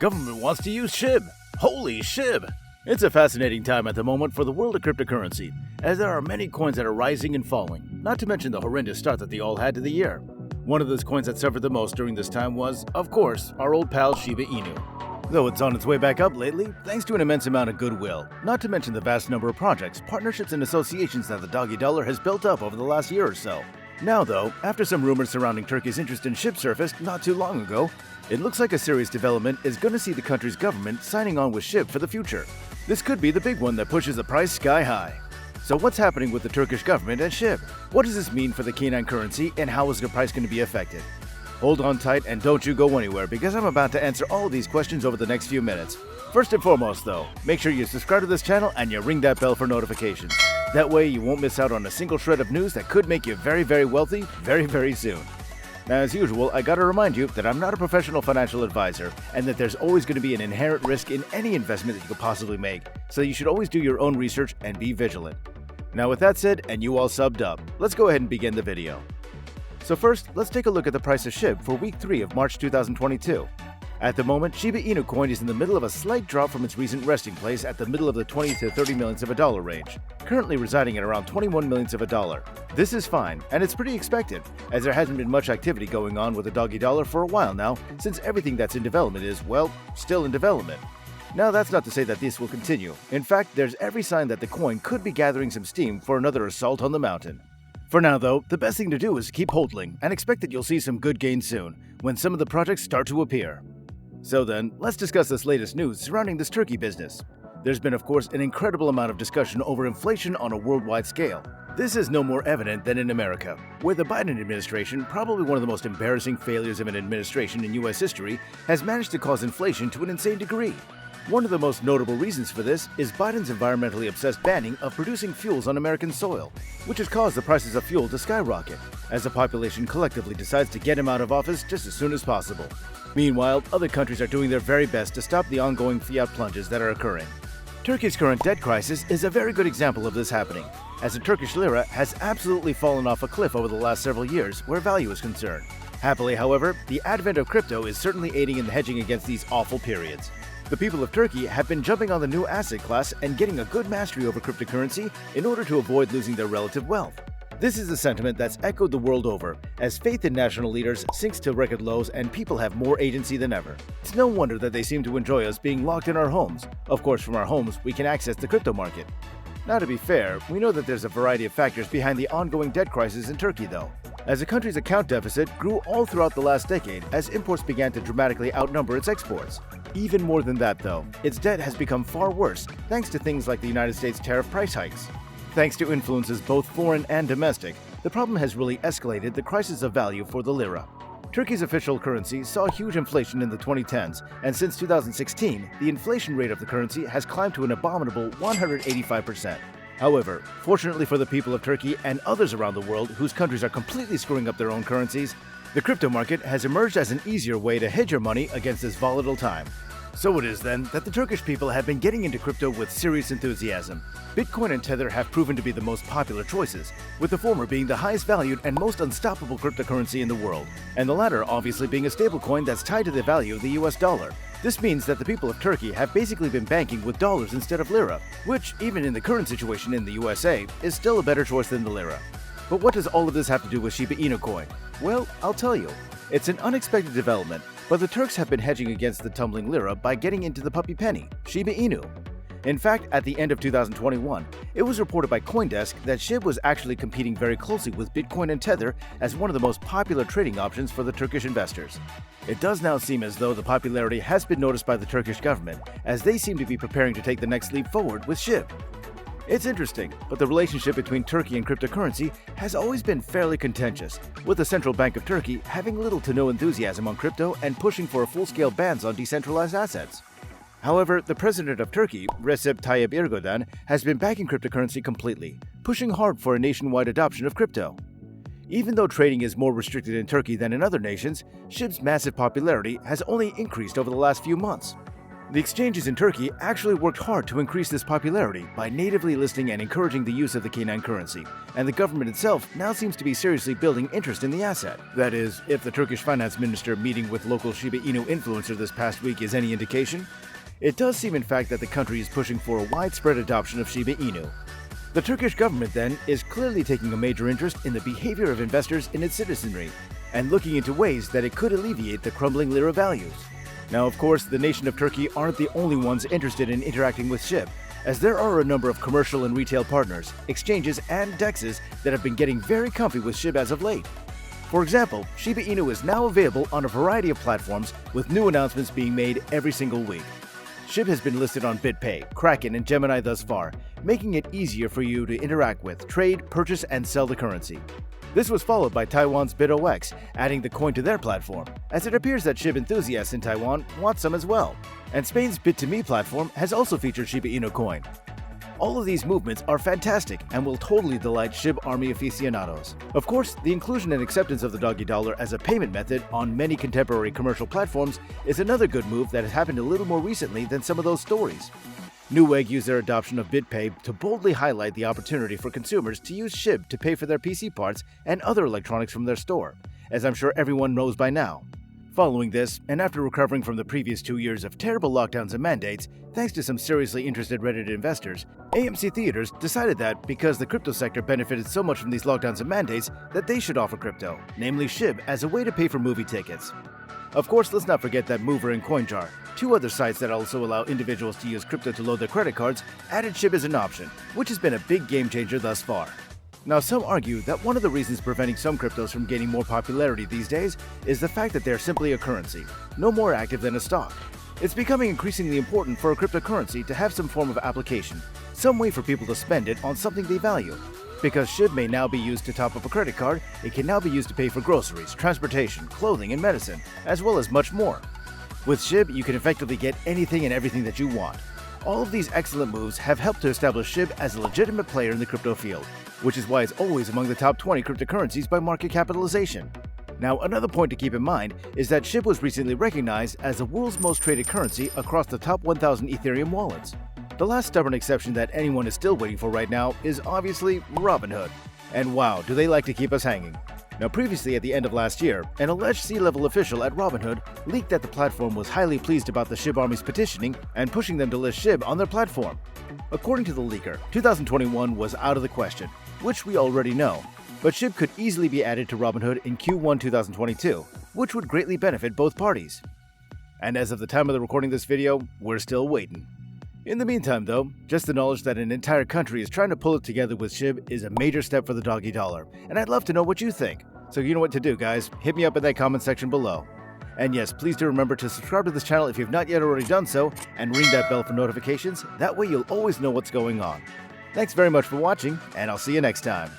Government wants to use Shib. Holy Shib! It's a fascinating time at the moment for the world of cryptocurrency, as there are many coins that are rising and falling, not to mention the horrendous start that they all had to the year. One of those coins that suffered the most during this time was, of course, our old pal Shiba Inu. Though it's on its way back up lately, thanks to an immense amount of goodwill, not to mention the vast number of projects, partnerships, and associations that the doggy dollar has built up over the last year or so. Now though, after some rumors surrounding Turkey's interest in Shib surfaced not too long ago, it looks like a serious development is going to see the country's government signing on with Shib for the future. This could be the big one that pushes the price sky high. So what's happening with the Turkish government and Shib? What does this mean for the canine currency, and how is the price going to be affected? Hold on tight and don't you go anywhere, because I'm about to answer all of these questions over the next few minutes. First and foremost though, make sure you subscribe to this channel and you ring that bell for notifications. That way you won't miss out on a single shred of news that could make you very wealthy very soon. Now, as usual, I gotta remind you that I'm not a professional financial advisor and that there's always going to be an inherent risk in any investment that you could possibly make, so you should always do your own research and be vigilant. Now with that said, and you all subbed up, let's go ahead and begin the video. So first, let's take a look at the price of Shib for week 3 of March 2022. At the moment, Shiba Inu coin is in the middle of a slight drop from its recent resting place at the middle of the 20 to 30 millionths of a dollar range, currently residing at around 21 millionths of a dollar. This is fine, and it's pretty expected, as there hasn't been much activity going on with the doggy dollar for a while now, since everything that's in development is, well, still in development. Now that's not to say that this will continue. In fact, there's every sign that the coin could be gathering some steam for another assault on the mountain. For now though, the best thing to do is keep hodling and expect that you'll see some good gains soon, when some of the projects start to appear. So then, let's discuss this latest news surrounding this Turkey business. There's been of course an incredible amount of discussion over inflation on a worldwide scale. This is no more evident than in America, where the Biden administration, probably one of the most embarrassing failures of an administration in US history, has managed to cause inflation to an insane degree. One of the most notable reasons for this is Biden's environmentally obsessed banning of producing fuels on American soil, which has caused the prices of fuel to skyrocket, as the population collectively decides to get him out of office just as soon as possible. Meanwhile, other countries are doing their very best to stop the ongoing fiat plunges that are occurring. Turkey's current debt crisis is a very good example of this happening, as the Turkish lira has absolutely fallen off a cliff over the last several years where value is concerned. Happily, however, the advent of crypto is certainly aiding in the hedging against these awful periods. The people of Turkey have been jumping on the new asset class and getting a good mastery over cryptocurrency in order to avoid losing their relative wealth. This is a sentiment that's echoed the world over, as faith in national leaders sinks to record lows and people have more agency than ever. It's no wonder that they seem to enjoy us being locked in our homes. Of course, from our homes, we can access the crypto market. Now to be fair, we know that there's a variety of factors behind the ongoing debt crisis in Turkey though, as the country's account deficit grew all throughout the last decade as imports began to dramatically outnumber its exports. Even more than that though, its debt has become far worse thanks to things like the United States tariff price hikes. Thanks to influences both foreign and domestic, the problem has really escalated the crisis of value for the lira. Turkey's official currency saw huge inflation in the 2010s, and since 2016, the inflation rate of the currency has climbed to an abominable 185%. However, fortunately for the people of Turkey and others around the world whose countries are completely screwing up their own currencies, the crypto market has emerged as an easier way to hedge your money against this volatile time. So it is then that the Turkish people have been getting into crypto with serious enthusiasm. Bitcoin and Tether have proven to be the most popular choices, with the former being the highest valued and most unstoppable cryptocurrency in the world, and the latter obviously being a stablecoin that's tied to the value of the US dollar. This means that the people of Turkey have basically been banking with dollars instead of lira, which, even in the current situation in the USA, is still a better choice than the lira. But what does all of this have to do with Shiba Inu coin? Well, I'll tell you. It's an unexpected development, but the Turks have been hedging against the tumbling lira by getting into the puppy penny, Shiba Inu. In fact, at the end of 2021, it was reported by CoinDesk that Shib was actually competing very closely with Bitcoin and Tether as one of the most popular trading options for the Turkish investors. It does now seem as though the popularity has been noticed by the Turkish government, as they seem to be preparing to take the next leap forward with Shib. It's interesting, but the relationship between Turkey and cryptocurrency has always been fairly contentious, with the Central Bank of Turkey having little to no enthusiasm on crypto and pushing for a full-scale bans on decentralized assets. However, the president of Turkey, Recep Tayyip Erdogan, has been backing cryptocurrency completely, pushing hard for a nationwide adoption of crypto. Even though trading is more restricted in Turkey than in other nations, Shib's massive popularity has only increased over the last few months. The exchanges in Turkey actually worked hard to increase this popularity by natively listing and encouraging the use of the canine currency, and the government itself now seems to be seriously building interest in the asset. That is, if the Turkish finance minister meeting with local Shiba Inu influencer this past week is any indication. It does seem in fact that the country is pushing for a widespread adoption of Shiba Inu. The Turkish government then is clearly taking a major interest in the behavior of investors in its citizenry, and looking into ways that it could alleviate the crumbling lira values. Now, of course, the nation of Turkey aren't the only ones interested in interacting with Shib, as there are a number of commercial and retail partners, exchanges, and dexes that have been getting very comfy with Shib as of late. For example, Shiba Inu is now available on a variety of platforms, with new announcements being made every single week. Shib has been listed on BitPay, Kraken, and Gemini thus far, making it easier for you to interact with, trade, purchase, and sell the currency. This was followed by Taiwan's BitOX, adding the coin to their platform, as it appears that Shib enthusiasts in Taiwan want some as well. And Spain's Bit2Me platform has also featured Shiba Inu coin. All of these movements are fantastic and will totally delight Shib army aficionados. Of course, the inclusion and acceptance of the doggy dollar as a payment method on many contemporary commercial platforms is another good move that has happened a little more recently than some of those stories. Newegg used their adoption of BitPay to boldly highlight the opportunity for consumers to use Shib to pay for their PC parts and other electronics from their store, as I'm sure everyone knows by now. Following this, and after recovering from the previous 2 years of terrible lockdowns and mandates, thanks to some seriously interested Reddit investors, AMC Theaters decided that because the crypto sector benefited so much from these lockdowns and mandates, that they should offer crypto, namely Shib, as a way to pay for movie tickets. Of course, let's not forget that Mover and CoinJar, two other sites that also allow individuals to use crypto to load their credit cards, added Shib as an option, which has been a big game changer thus far. Now, some argue that one of the reasons preventing some cryptos from gaining more popularity these days is the fact that they're simply a currency, no more active than a stock. It's becoming increasingly important for a cryptocurrency to have some form of application, some way for people to spend it on something they value. Because Shib may now be used to top up a credit card, it can now be used to pay for groceries, transportation, clothing, and medicine, as well as much more. With Shib, you can effectively get anything and everything that you want. All of these excellent moves have helped to establish Shib as a legitimate player in the crypto field, which is why it's always among the top 20 cryptocurrencies by market capitalization. Now, another point to keep in mind is that Shib was recently recognized as the world's most traded currency across the top 1,000 Ethereum wallets. The last stubborn exception that anyone is still waiting for right now is obviously Robinhood. And wow, do they like to keep us hanging. Now, previously at the end of last year, an alleged C-level official at Robinhood leaked that the platform was highly pleased about the Shib army's petitioning and pushing them to list Shib on their platform. According to the leaker, 2021 was out of the question, which we already know, but Shib could easily be added to Robinhood in Q1 2022, which would greatly benefit both parties. And as of the time of the recording of this video, we're still waiting. In the meantime though, just the knowledge that an entire country is trying to pull it together with Shib is a major step for the doggy dollar, and I'd love to know what you think. So you know what to do, guys. Hit me up in that comment section below. And yes, please do remember to subscribe to this channel if you've not yet already done so, and ring that bell for notifications. That way you'll always know what's going on. Thanks very much for watching, and I'll see you next time.